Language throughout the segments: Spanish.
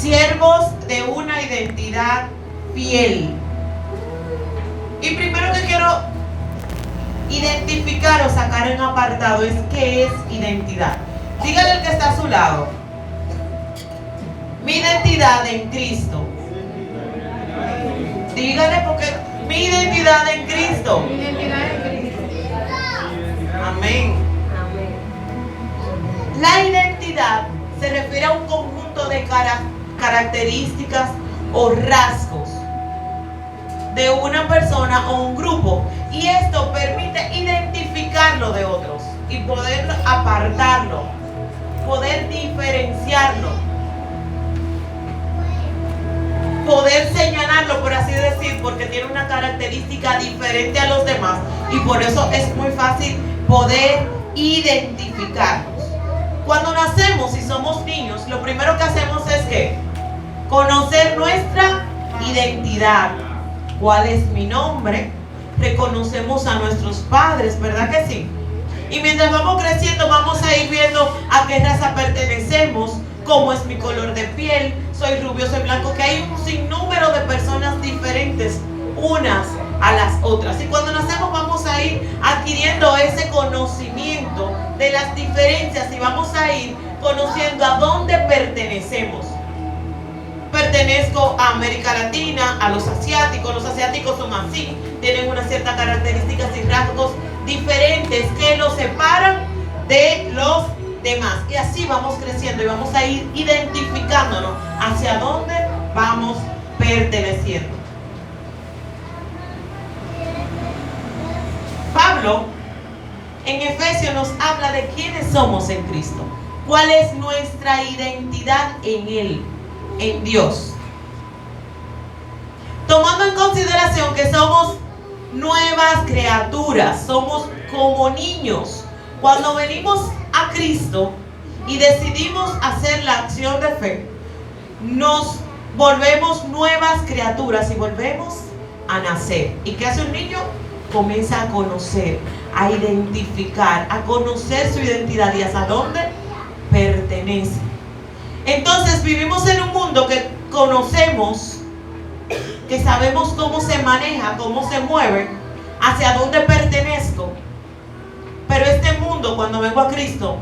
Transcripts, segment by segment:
siervos de una identidad fiel. Y primero que quiero identificar o sacar en apartado es qué es identidad. Dígale al que está a su lado: mi identidad en Cristo. Dígale, porque mi identidad en Cristo. Mi identidad en Cristo. Amén. La identidad se refiere a un conjunto de características o rasgos de una persona o un grupo, y esto permite identificarlo de otros y poder apartarlo, poder diferenciarlo, poder señalarlo, por así decir, porque tiene una característica diferente a los demás, y por eso es muy fácil poder identificarnos. Cuando nacemos y somos niños, lo primero que hacemos es que conocer nuestra identidad. ¿Cuál es mi nombre? Reconocemos a nuestros padres, ¿verdad que sí? Y mientras vamos creciendo, vamos a ir viendo a qué raza pertenecemos, cómo es mi color de piel, soy rubio, soy blanco, que hay un sinnúmero de personas diferentes unas a las otras. Y cuando nacemos vamos a ir adquiriendo ese conocimiento de las diferencias y vamos a ir conociendo a dónde pertenecemos. Pertenezco a América Latina, a los asiáticos son así, tienen unas ciertas características y rasgos diferentes que los separan de los demás. Y así vamos creciendo y vamos a ir identificándonos hacia dónde vamos perteneciendo. Pablo en Efesios nos habla de quiénes somos en Cristo, cuál es nuestra identidad en Él, en Dios, tomando en consideración que somos nuevas criaturas, somos como niños. Cuando venimos a Cristo y decidimos hacer la acción de fe, nos volvemos nuevas criaturas y volvemos a nacer. ¿Y qué hace un niño? Comienza a conocer, a identificar, a conocer su identidad y hasta dónde pertenece. Entonces vivimos en un mundo que conocemos, que sabemos cómo se maneja, cómo se mueve, hacia dónde pertenezco. Pero este mundo, cuando vengo a Cristo,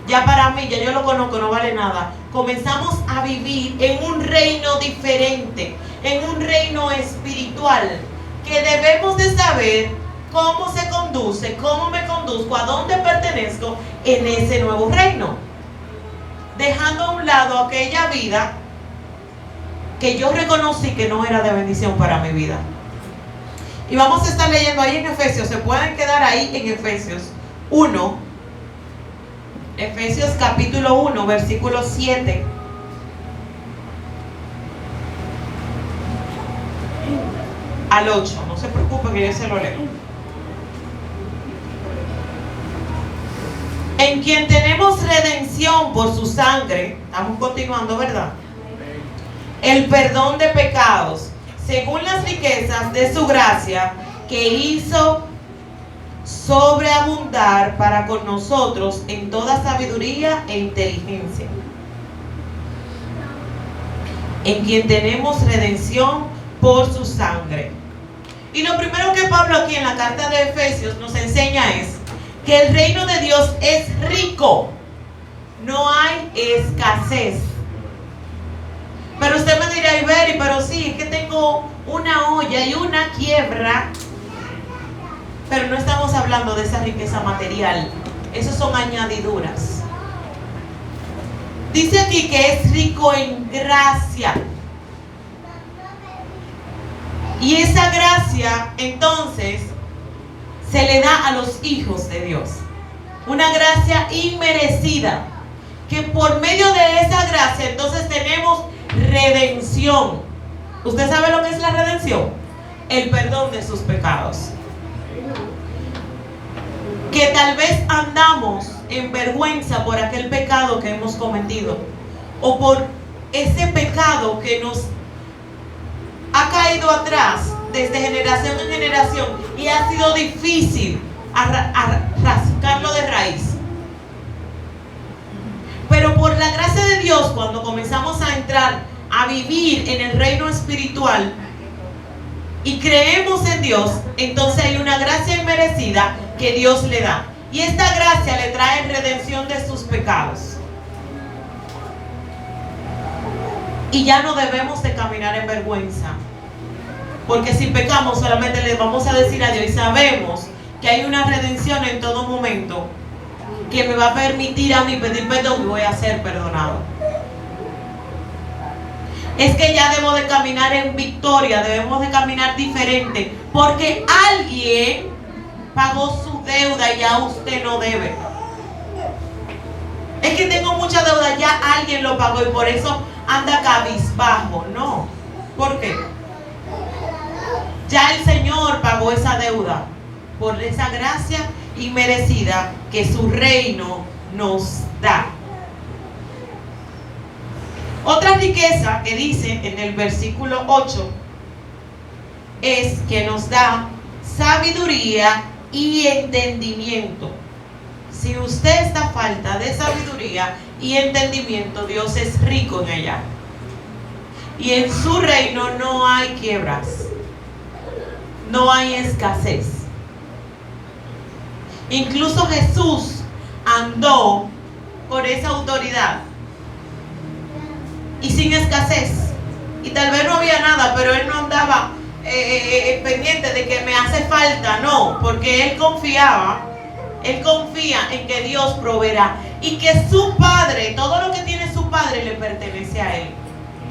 ya para mí, ya yo lo conozco, no vale nada. Comenzamos a vivir en un reino diferente, en un reino espiritual, que debemos de saber cómo se conduce, cómo me conduzco, a dónde pertenezco en ese nuevo reino, dejando a un lado aquella vida que yo reconocí que no era de bendición para mi vida. Y vamos a estar leyendo ahí en Efesios, se pueden quedar ahí en Efesios 1, Efesios capítulo 1, versículo 7. Al 8, no se preocupen que yo se lo leo. En quien tenemos redención por su sangre, estamos continuando, ¿verdad? El perdón de pecados, según las riquezas de su gracia, que hizo sobreabundar para con nosotros en toda sabiduría e inteligencia. En quien tenemos redención por su sangre. Y lo primero que Pablo aquí en la carta de Efesios nos enseña es que el reino de Dios es rico, no hay escasez. Pero usted me dirá: Iberi, pero sí, es que tengo una olla y una quiebra. Pero no estamos hablando de esa riqueza material, esas son añadiduras. Dice aquí que es rico en gracia. Y esa gracia entonces se le da a los hijos de Dios. Una gracia inmerecida, que por medio de esa gracia entonces tenemos redención. ¿Usted sabe lo que es la redención? El perdón de sus pecados. Que tal vez andamos en vergüenza por aquel pecado que hemos cometido, o por ese pecado que nos ha caído atrás desde generación en generación y ha sido difícil rascarlo de raíz. Pero por la gracia de Dios, cuando comenzamos a entrar a vivir en el reino espiritual y creemos en Dios, entonces hay una gracia inmerecida que Dios le da. Y esta gracia le trae redención de sus pecados. Y ya no debemos de caminar en vergüenza. Porque si pecamos solamente le vamos a decir a Dios y sabemos que hay una redención en todo momento que me va a permitir a mí pedir perdón y voy a ser perdonado. Es que ya debo de caminar en victoria, debemos de caminar diferente, porque alguien pagó su deuda y ya usted no debe. Es que tengo mucha deuda, ya alguien lo pagó y por eso anda cabizbajo. No, ¿por qué? Ya el Señor pagó esa deuda por esa gracia inmerecida que su reino nos da. Otra riqueza que dice en el versículo 8 es que nos da sabiduría y entendimiento. Si usted está falta de sabiduría y entendimiento, Dios es rico en ella. Y en su reino no hay quiebras, no hay escasez. Incluso Jesús andó con esa autoridad y sin escasez, y tal vez no había nada, pero él no andaba pendiente de que me hace falta, no, porque él confía en que Dios proveerá y que su Padre, todo lo que tiene su Padre le pertenece a él.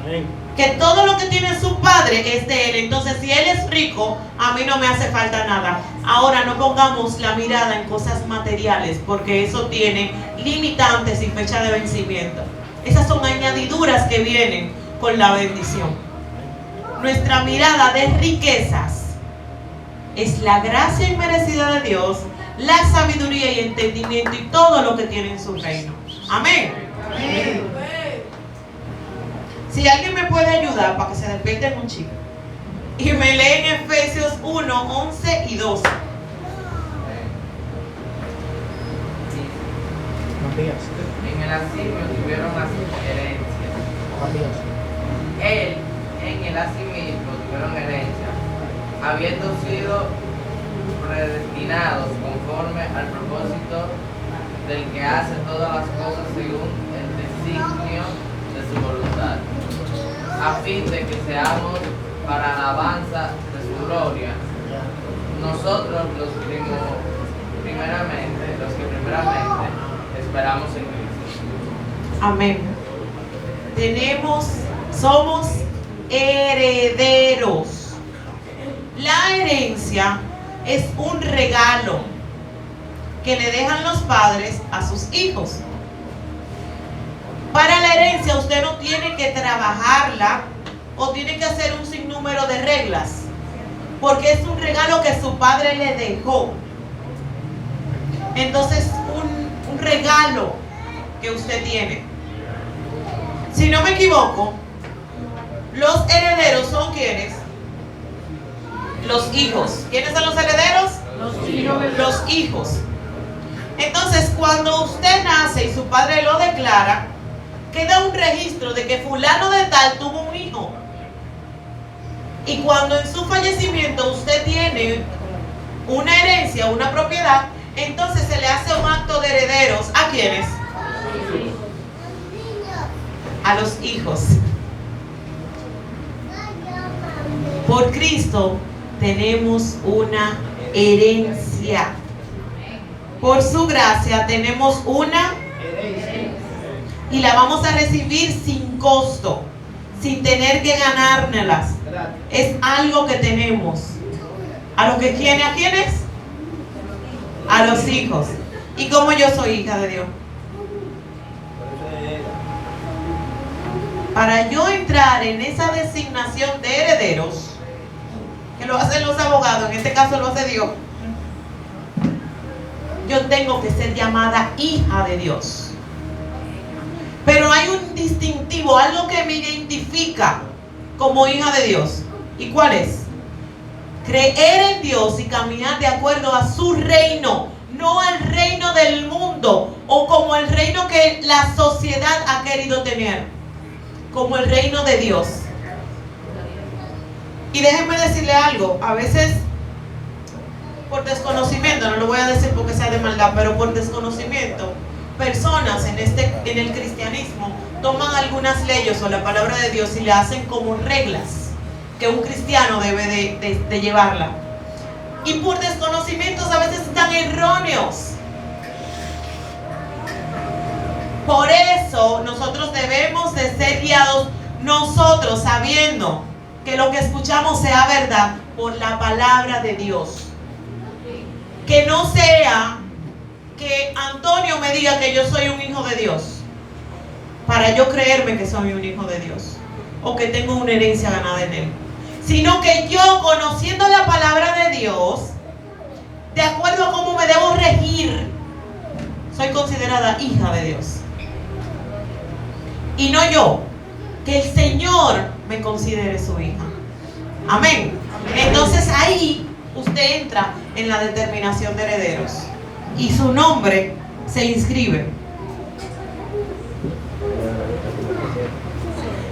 Amén. Que todo lo que tiene su Padre es de él. Entonces, si él es rico, a mí no me hace falta nada. Ahora, no pongamos la mirada en cosas materiales, porque eso tiene limitantes y fecha de vencimiento. Esas son añadiduras que vienen con la bendición. Nuestra mirada de riquezas es la gracia inmerecida de Dios, la sabiduría y entendimiento y todo lo que tiene en su reino. Amén. Amén. Si alguien me puede ayudar para que se despierten un chico y me leen Efesios 1, 11 y 12. En el asimismo tuvieron herencia. Él, en el asimismo tuvieron herencia, habiendo sido predestinados conforme al propósito del que hace todas las cosas según el designio de su voluntad, a fin de que seamos para alabanza de su gloria, nosotros los que primeramente esperamos en Cristo. Amén. Somos herederos. La herencia es un regalo que le dejan los padres a sus hijos. Para la herencia usted no tiene que trabajarla o tiene que hacer un sinnúmero de reglas, porque es un regalo que su padre le dejó. Entonces, un regalo que usted tiene. Si no me equivoco, los herederos son ¿quiénes? Los hijos. ¿Quiénes son los herederos? Los hijos. Entonces, cuando usted nace y su padre lo declara, queda un registro de que fulano de tal tuvo un hijo. Y cuando en su fallecimiento usted tiene una herencia, una propiedad, entonces se le hace un acto de herederos. ¿A quiénes? A los hijos. Por Cristo tenemos una herencia. Por su gracia tenemos una herencia. Y la vamos a recibir sin costo, sin tener que ganárnoslas. Es algo que tenemos. ¿A lo que tiene? ¿A quiénes? A los hijos. ¿Y como yo soy hija de Dios? Para yo entrar en esa designación de herederos, que lo hacen los abogados, en este caso lo hace Dios, yo tengo que ser llamada hija de Dios. Pero hay un distintivo, algo que me identifica como hija de Dios. ¿Y cuál es? Creer en Dios y caminar de acuerdo a su reino, no al reino del mundo o como el reino que la sociedad ha querido tener. como el reino de Dios. Y déjenme decirle algo, a veces por desconocimiento, no lo voy a decir porque sea de maldad, pero por desconocimiento, personas en el cristianismo toman algunas leyes o la palabra de Dios y le hacen como reglas que un cristiano debe de llevarla. Y por desconocimientos a veces están erróneos. Por eso nosotros debemos de ser guiados, nosotros sabiendo que lo que escuchamos sea verdad por la palabra de Dios. Que no sea que Antonio me diga que yo soy un hijo de Dios para yo creerme que soy un hijo de Dios o que tengo una herencia ganada en él, sino que yo, conociendo la palabra de Dios, de acuerdo a cómo me debo regir, soy considerada hija de Dios. Y no yo, que el Señor me considere su hija. Amén. Entonces ahí usted entra en la determinación de herederos y su nombre se inscribe.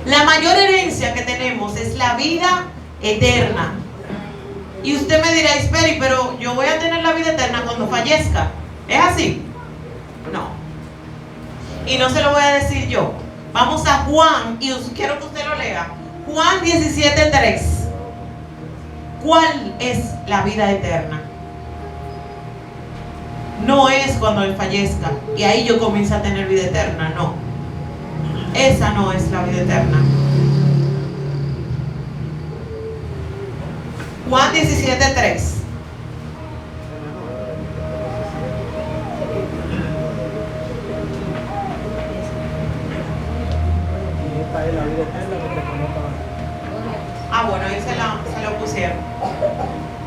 La mayor herencia que tenemos es la vida eterna. Y usted me dirá, Esperi, pero yo voy a tener la vida eterna cuando fallezca. ¿Es así? No. Y no se lo voy a decir yo. Vamos a Juan, y quiero que usted lo lea. Juan 17:3. ¿Cuál es la vida eterna? No es cuando él fallezca y ahí yo comienzo a tener vida eterna, no. Esa no es la vida eterna. Juan 17:3. Ah, bueno, ahí se lo pusieron.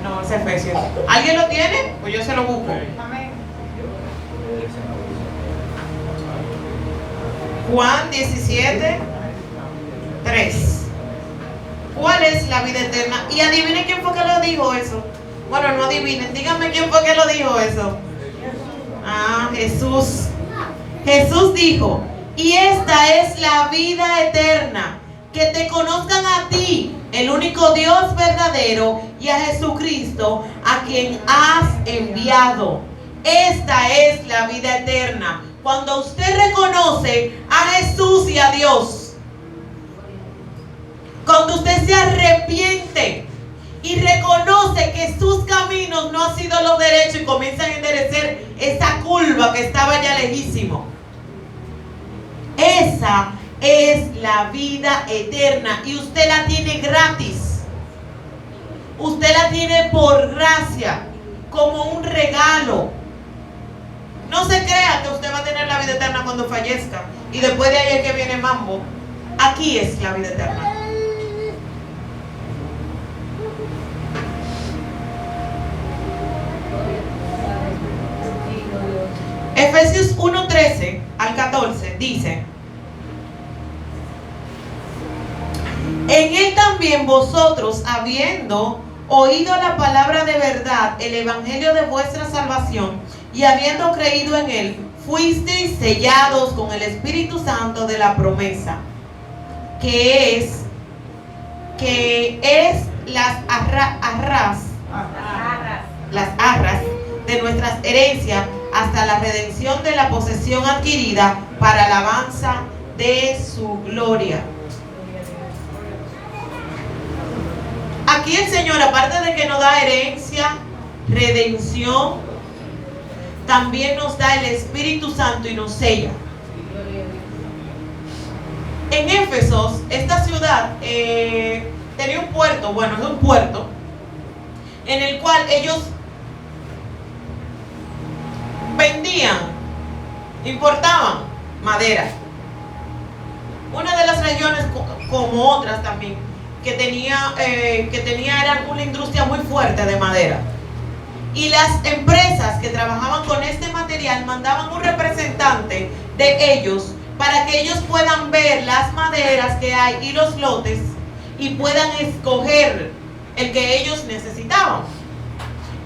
No, es Efesios. ¿Alguien lo tiene? Pues yo se lo busco. Amén. Juan 17:3. ¿Cuál es la vida eterna? Y adivinen quién fue que lo dijo eso. Bueno, no adivinen, díganme quién fue que lo dijo eso. Ah, Jesús. Jesús dijo: y esta es la vida eterna, que te conozcan a ti, el único Dios verdadero, y a Jesucristo, a quien has enviado. Esta es la vida eterna, cuando usted reconoce a Jesús y a Dios. Cuando usted se arrepiente y reconoce que sus caminos no han sido los derechos y comienza a enderecer esa curva que estaba ya lejísimo. Esa es la vida eterna y usted la tiene gratis. Usted la tiene por gracia, como un regalo. No se crea que usted va a tener la vida eterna cuando fallezca y después de ahí es que viene mambo. Aquí es la vida eterna. Efesios 1:13 al 14 dice: en él también vosotros, habiendo oído la palabra de verdad, el evangelio de vuestra salvación, y habiendo creído en él, fuisteis sellados con el Espíritu Santo de la promesa, que es las arras de nuestras herencias, hasta la redención de la posesión adquirida para alabanza de su gloria. Aquí el Señor, aparte de que nos da herencia, redención, también nos da el Espíritu Santo y nos sella. En Éfeso, esta ciudad tenía un puerto, bueno, es un puerto, en el cual ellos vendían, importaban madera. Una de las regiones, como otras también, que tenía era una industria muy fuerte de madera. Y las empresas que trabajaban con este material mandaban un representante de ellos para que ellos puedan ver las maderas que hay y los lotes y puedan escoger el que ellos necesitaban.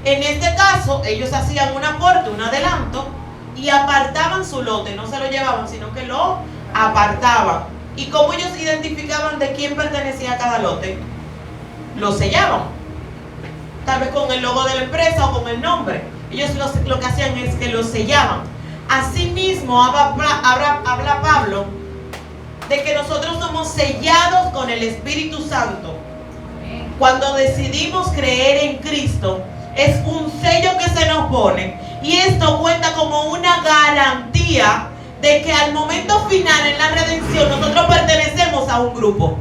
En este caso, ellos hacían un aporte, un adelanto, y apartaban su lote. No se lo llevaban, sino que lo apartaban. ¿Y cómo ellos identificaban de quién pertenecía a cada lote? Lo sellaban, tal vez con el logo de la empresa o con el nombre. Ellos lo que hacían es que lo sellaban. Asimismo habla Pablo de que nosotros somos sellados con el Espíritu Santo. Cuando decidimos creer en Cristo, es un sello que se nos pone, y esto cuenta como una garantía de que al momento final en la redención nosotros pertenecemos a un grupo.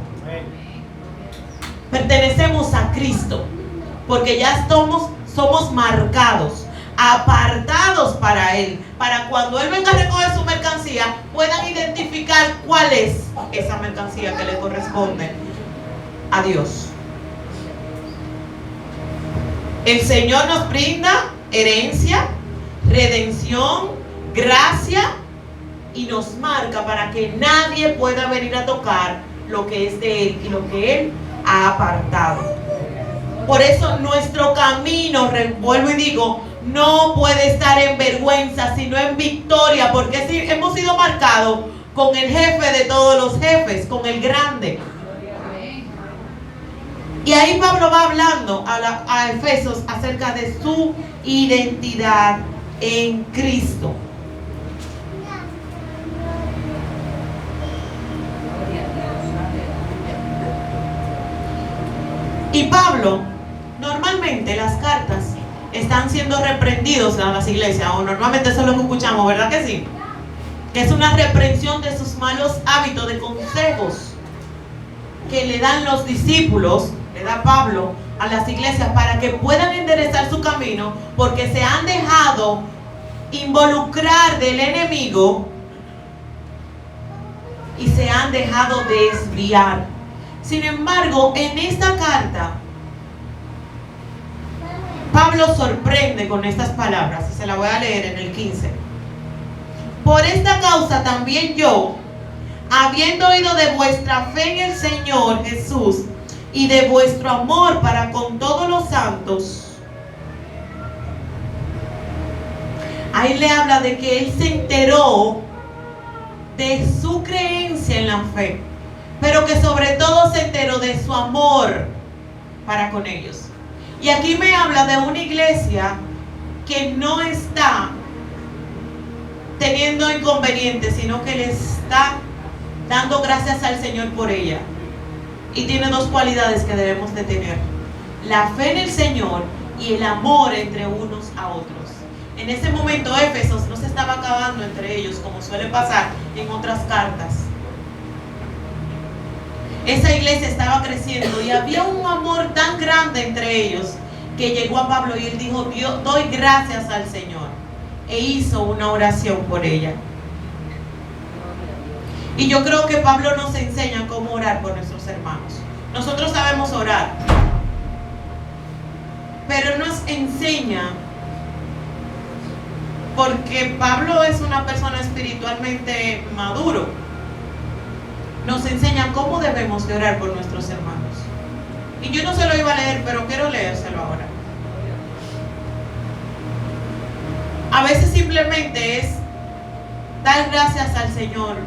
Pertenecemos a Cristo, porque ya somos marcados, apartados para Él, para cuando Él venga a recoger su mercancía, puedan identificar cuál es esa mercancía que le corresponde a Dios. El Señor nos brinda herencia, redención, gracia, y nos marca para que nadie pueda venir a tocar lo que es de Él y lo que Él ha apartado. Por eso nuestro camino, vuelvo y digo, no puede estar en vergüenza, sino en victoria, porque hemos sido marcados con el jefe de todos los jefes, con el grande. Y ahí Pablo va hablando a Efesios acerca de su identidad en Cristo. Y Pablo, normalmente las cartas están siendo reprendidos en las iglesias, o normalmente eso es lo que escuchamos, ¿verdad que sí? Que es una reprensión de sus malos hábitos, de consejos que le dan los discípulos, le da Pablo a las iglesias para que puedan enderezar su camino, porque se han dejado involucrar del enemigo y se han dejado desviar. Sin embargo, en esta carta Pablo sorprende con estas palabras, y se la voy a leer en el 15. Por esta causa también yo, habiendo oído de vuestra fe en el Señor Jesús y de vuestro amor para con todos los santos, ahí le habla de que él se enteró de su creencia en la fe, pero que sobre todo se enteró de su amor para con ellos. Y aquí me habla de una iglesia que no está teniendo inconvenientes, sino que le está dando gracias al Señor por ella. Y tiene dos cualidades que debemos de tener: la fe en el Señor y el amor entre unos a otros. En ese momento Éfesos no se estaba acabando entre ellos, como suele pasar en otras cartas. Esa iglesia estaba creciendo y había un amor tan grande entre ellos que llegó a Pablo y él dijo: Dios, doy gracias al Señor, e hizo una oración por ella. Y yo creo que Pablo nos enseña cómo orar por nuestros hermanos. Nosotros sabemos orar, pero nos enseña, porque Pablo es una persona espiritualmente maduro, nos enseña cómo debemos de orar por nuestros hermanos. Y yo no se lo iba a leer, pero quiero leérselo ahora. A veces simplemente es dar gracias al Señor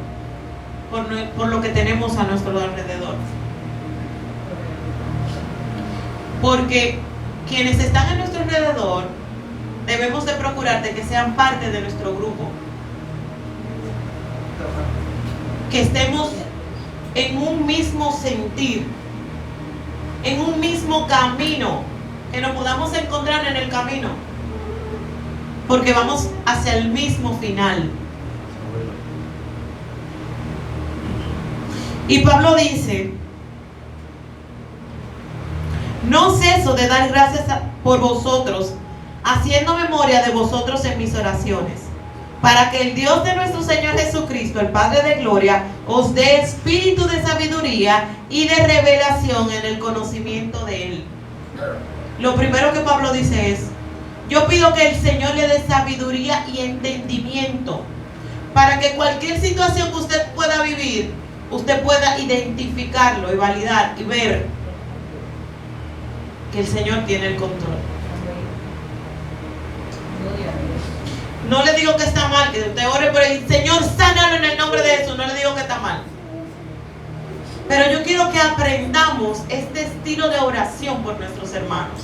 por lo que tenemos a nuestro alrededor. Porque quienes están a nuestro alrededor debemos de procurar de que sean parte de nuestro grupo, que estemos en un mismo sentir, en un mismo camino, que nos podamos encontrar en el camino, porque vamos hacia el mismo final. Y Pablo dice: no ceso de dar gracias por vosotros, haciendo memoria de vosotros en mis oraciones, para que el Dios de nuestro Señor Jesucristo, el Padre de gloria, os dé espíritu de sabiduría y de revelación en el conocimiento de Él. Lo primero que Pablo dice es: yo pido que el Señor le dé sabiduría y entendimiento, para que cualquier situación que usted pueda vivir, usted pueda identificarlo y validar y ver que el Señor tiene el control. No le digo que está mal, que usted ore por el Señor, sánalo en el nombre de Jesús. No le digo que está mal. Pero yo quiero que aprendamos este estilo de oración por nuestros hermanos.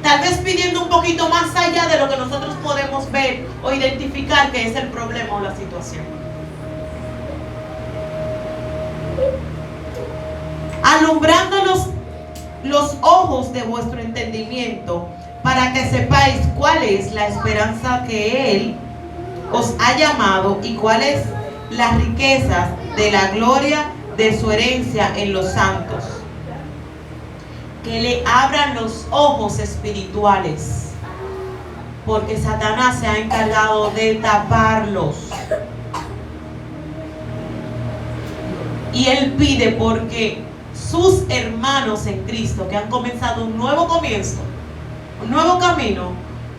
Tal vez pidiendo un poquito más allá de lo que nosotros podemos ver o identificar que es el problema o la situación. Alumbrando los ojos de vuestro entendimiento, para que sepáis cuál es la esperanza que Él os ha llamado y cuáles las riquezas de la gloria de su herencia en los santos. Que le abran los ojos espirituales, porque Satanás se ha encargado de taparlos. Y Él pide porque sus hermanos en Cristo, que han comenzado un nuevo comienzo, un nuevo camino,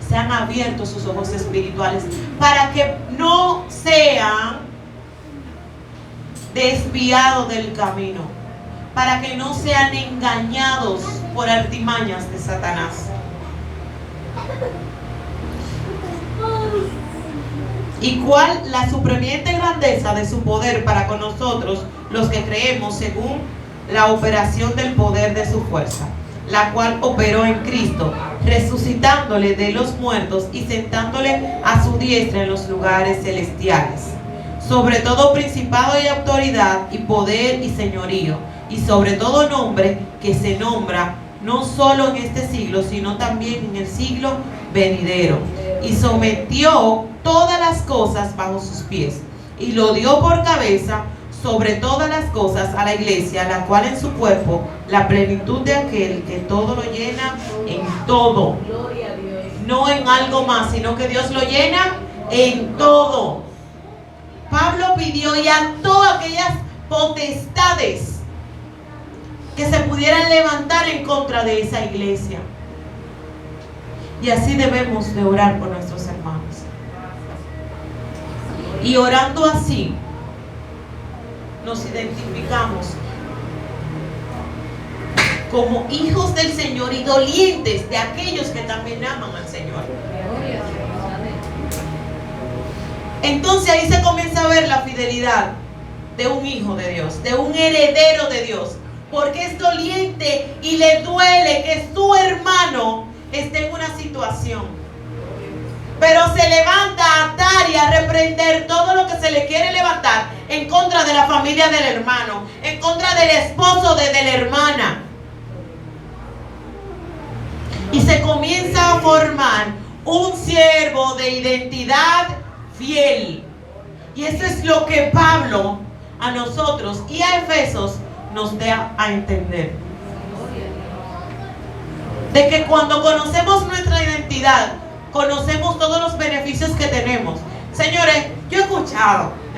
se han abierto sus ojos espirituales para que no sean desviados del camino, para que no sean engañados por artimañas de Satanás. ¿Y cuál la supremiente grandeza de su poder para con nosotros, los que creemos, según la operación del poder de su fuerza, la cual operó en Cristo, resucitándole de los muertos y sentándole a su diestra en los lugares celestiales, sobre todo principado y autoridad y poder y señorío, y sobre todo nombre que se nombra no solo en este siglo, sino también en el siglo venidero, y sometió todas las cosas bajo sus pies, y lo dio por cabeza sobre todas las cosas a la iglesia, la cual en su cuerpo, la plenitud de aquel que todo lo llena en todo. No en algo más, sino que Dios lo llena en todo. Pablo pidió y ató aquellas potestades que se pudieran levantar en contra de esa iglesia. Y así debemos de orar por nuestros hermanos. Y orando así, nos identificamos como hijos del Señor y dolientes de aquellos que también aman al Señor. Entonces ahí se comienza a ver la fidelidad de un hijo de Dios, de un heredero de Dios, porque es doliente y le duele que su hermano esté en una situación. Pero se levanta a atar y a reprender todo lo que se le quiere levantar en contra de la familia del hermano, en contra del esposo de la hermana. Y se comienza a formar un siervo de identidad fiel. Y eso es lo que Pablo a nosotros y a Efesos nos da a entender. De que cuando conocemos nuestra identidad, conocemos todos los beneficios que tenemos. Señores, yo he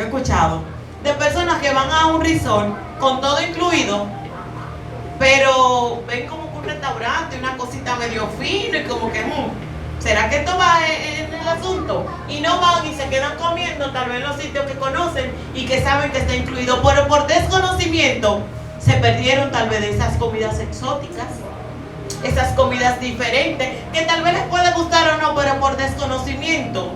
escuchado de personas que van a un resort con todo incluido, pero ven como un restaurante, una cosita medio fino y como que, ¿será que esto va en el asunto? Y no van y se quedan comiendo tal vez en los sitios que conocen y que saben que está incluido, pero por desconocimiento se perdieron tal vez de esas comidas exóticas, esas comidas diferentes, que tal vez les puede gustar o no, pero por desconocimiento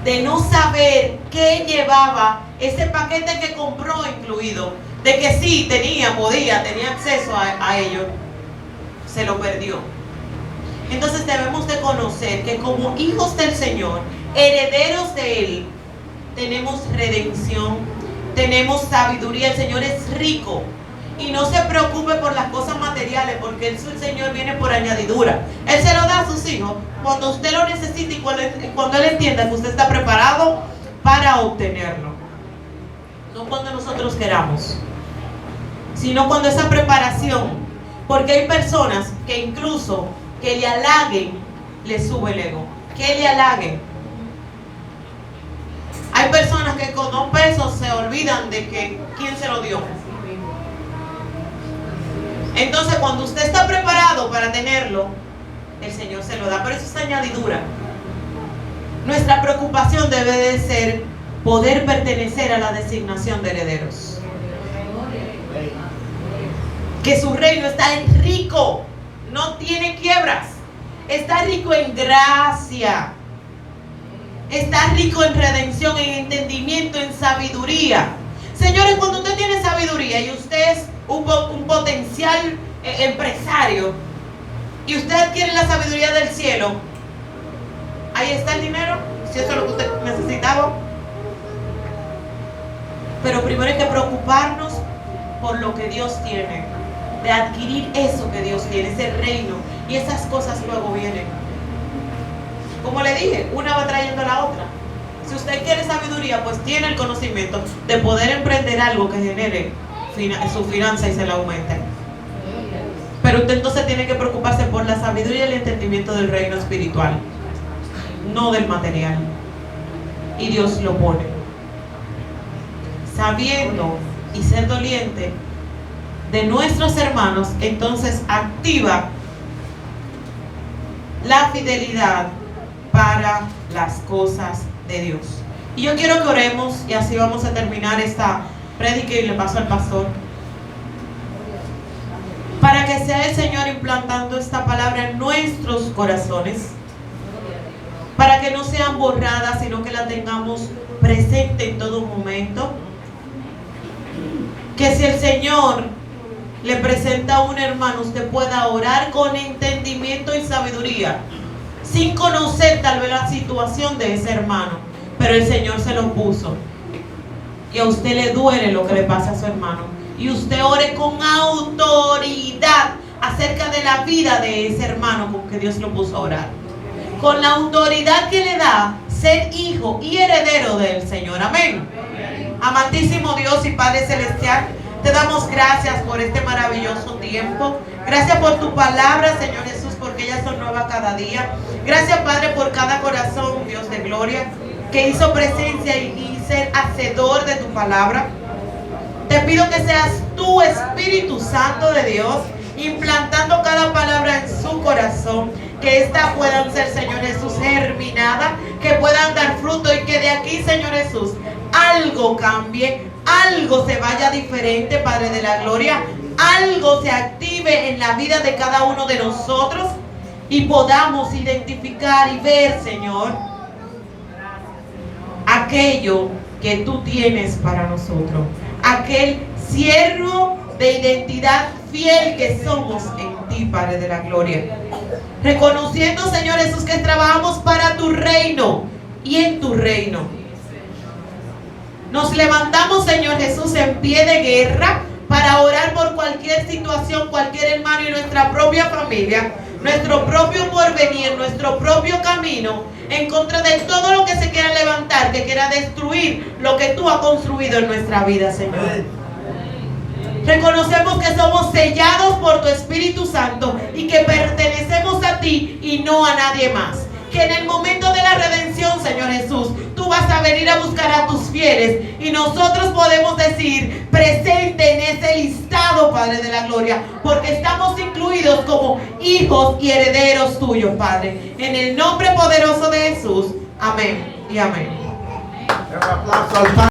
de no saber qué llevaba ese paquete que compró incluido, de que sí, tenía acceso a ello, se lo perdió. Entonces debemos de conocer que como hijos del Señor, herederos de Él, tenemos redención, tenemos sabiduría. El Señor es rico. Y no se preocupe por las cosas materiales, porque el Señor viene por añadidura. Él se lo da a sus hijos cuando usted lo necesite y cuando Él entienda que usted está preparado para obtenerlo. No cuando nosotros queramos, sino cuando esa preparación. Porque hay personas que incluso que le halaguen, le sube el ego. Que le halaguen. Hay personas que con 2 pesos se olvidan de que quién se lo dio. Entonces cuando usted está preparado para tenerlo, el Señor se lo da, pero eso es añadidura. Nuestra preocupación debe de ser poder pertenecer a la designación de herederos. Que su reino está rico, no tiene quiebras, está rico en gracia, está rico en redención, en entendimiento, en sabiduría. Señores, cuando usted tiene sabiduría y usted es un potencial empresario y usted adquiere la sabiduría del cielo, ahí está el dinero, si eso es lo que usted necesitaba. Pero primero hay que preocuparnos por lo que Dios tiene, de adquirir eso que Dios tiene, ese reino, y esas cosas luego vienen. Como le dije, una va trayendo a la otra. Si usted quiere sabiduría, pues tiene el conocimiento de poder emprender algo que genere su finanza y se la aumente. Pero usted entonces tiene que preocuparse por la sabiduría y el entendimiento del reino espiritual, no del material. Y Dios lo pone. Sabiendo y ser doliente de nuestros hermanos, entonces activa la fidelidad para las cosas de Dios. Y yo quiero que oremos, y así vamos a terminar esta prédica y le paso al pastor, para que sea el Señor implantando esta palabra en nuestros corazones, para que no sean borradas, sino que la tengamos presente en todo momento. Que si el Señor le presenta a un hermano, usted pueda orar con entendimiento y sabiduría, sin conocer tal vez la situación de ese hermano, pero el Señor se lo puso y a usted le duele lo que le pasa a su hermano, y usted ore con autoridad acerca de la vida de ese hermano con que Dios lo puso a orar, con la autoridad que le da ser hijo y heredero del Señor. Amén. Amantísimo Dios y Padre Celestial, te damos gracias por este maravilloso tiempo. Gracias por tu palabra, Señor Jesús, porque ellas son nuevas cada día. Gracias, Padre, por cada corazón, Dios de gloria, que hizo presencia y ser hacedor de tu palabra. Te pido que seas tú, Espíritu Santo de Dios, implantando cada palabra en su corazón, que éstas puedan ser, Señor Jesús, germinadas, que puedan dar fruto, y que de aquí, Señor Jesús, algo cambie, algo se vaya diferente, Padre de la gloria, algo se active en la vida de cada uno de nosotros y podamos identificar y ver, Señor, aquello que tú tienes para nosotros, aquel siervo de identidad fiel que somos en ti, Padre de la gloria, reconociendo, Señor Jesús, que trabajamos para tu reino y en tu reino. Nos levantamos, Señor Jesús, en pie de guerra para orar por cualquier situación, cualquier hermano y nuestra propia familia, nuestro propio porvenir, nuestro propio camino, en contra de todo lo que se quiera levantar, que quiera destruir lo que tú has construido en nuestra vida, Señor. Reconocemos que somos sellados por tu Espíritu Santo y que pertenecemos a ti y no a nadie más. Que en el momento de la redención, Señor Jesús, tú vas a venir a buscar a tus fieles y nosotros podemos decir presente en ese listado, Padre de la gloria, porque estamos incluidos como hijos y herederos tuyos, Padre. En el nombre poderoso de Jesús, amén y amén.